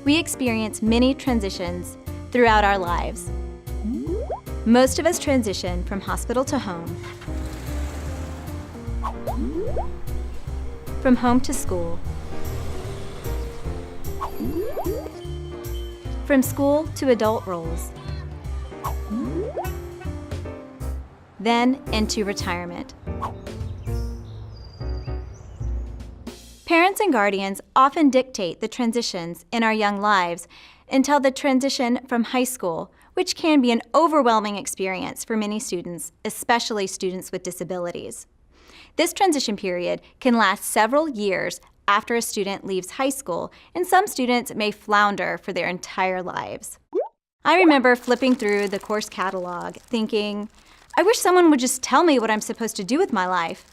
We experience many transitions throughout our lives. Most of us transition from hospital to home, from home to school, from school to adult roles, then into retirement. Parents and guardians often dictate the transitions in our young lives until the transition from high school, which can be an overwhelming experience for many students, especially students with disabilities. This transition period can last several years after a student leaves high school, and some students may flounder for their entire lives. I remember flipping through the course catalog thinking, I wish someone would just tell me what I'm supposed to do with my life.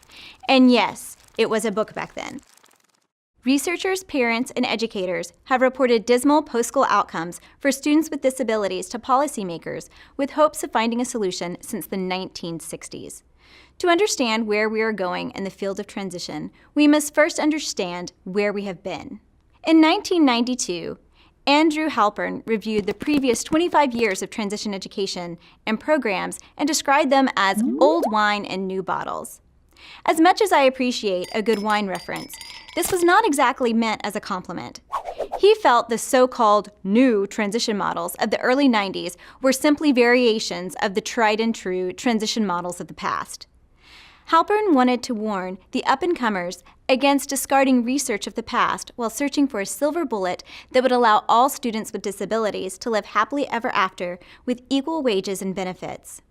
And yes, it was a book back then. Researchers, parents, and educators have reported dismal post-school outcomes for students with disabilities to policymakers with hopes of finding a solution since the 1960s. To understand where we are going in the field of transition, we must first understand where we have been. In 1992, Andrew Halpern reviewed the previous 25 years of transition education and programs and described them as old wine in new bottles. As much as I appreciate a good wine reference, this was not exactly meant as a compliment. He felt the so-called new transition models of the early 90s were simply variations of the tried and true transition models of the past. Halpern wanted to warn the up-and-comers against discarding research of the past while searching for a silver bullet that would allow all students with disabilities to live happily ever after with equal wages and benefits.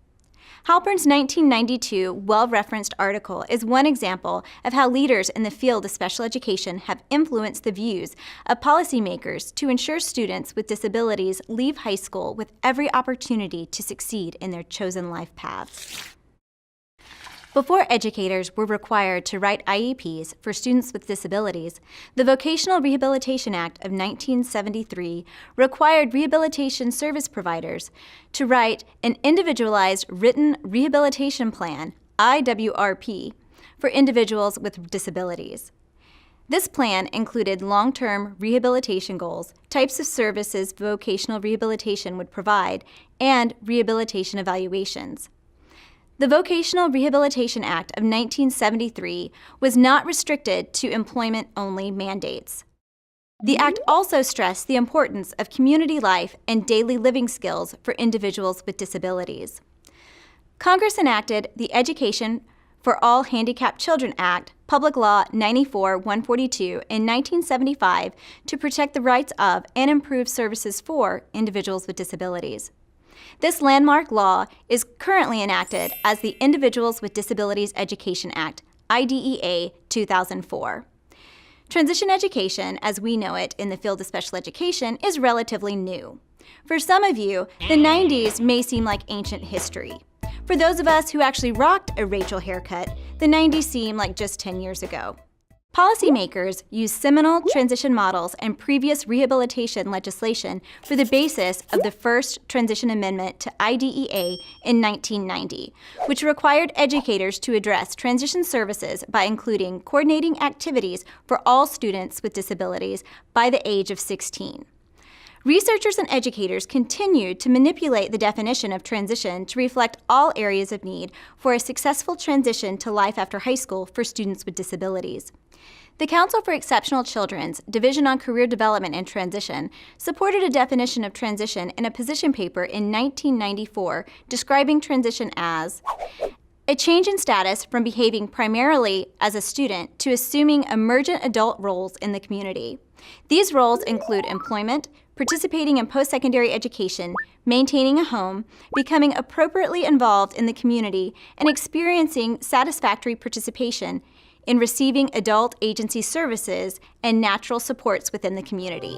Halpern's 1992 well-referenced article is one example of how leaders in the field of special education have influenced the views of policymakers to ensure students with disabilities leave high school with every opportunity to succeed in their chosen life paths. Before educators were required to write IEPs for students with disabilities, the Vocational Rehabilitation Act of 1973 required rehabilitation service providers to write an Individualized Written Rehabilitation Plan, IWRP, for individuals with disabilities. This plan included long-term rehabilitation goals, types of services vocational rehabilitation would provide, and rehabilitation evaluations. The Vocational Rehabilitation Act of 1973 was not restricted to employment-only mandates. The Act also stressed the importance of community life and daily living skills for individuals with disabilities. Congress enacted the Education for All Handicapped Children Act, Public Law 94-142 in 1975 to protect the rights of and improve services for individuals with disabilities. This landmark law is currently enacted as the Individuals with Disabilities Education Act, IDEA 2004. Transition education, as we know it in the field of special education, is relatively new. For some of you, the 90s may seem like ancient history. For those of us who actually rocked a Rachel haircut, the 90s seem like just 10 years ago. Policymakers used seminal transition models and previous rehabilitation legislation for the basis of the first transition amendment to IDEA in 1990, which required educators to address transition services by including coordinating activities for all students with disabilities by the age of 16. Researchers and educators continued to manipulate the definition of transition to reflect all areas of need for a successful transition to life after high school for students with disabilities. The Council for Exceptional Children's Division on Career Development and Transition supported a definition of transition in a position paper in 1994 describing transition as a change in status from behaving primarily as a student to assuming emergent adult roles in the community. These roles include employment, participating in post-secondary education, maintaining a home, becoming appropriately involved in the community, and experiencing satisfactory participation in receiving adult agency services and natural supports within the community.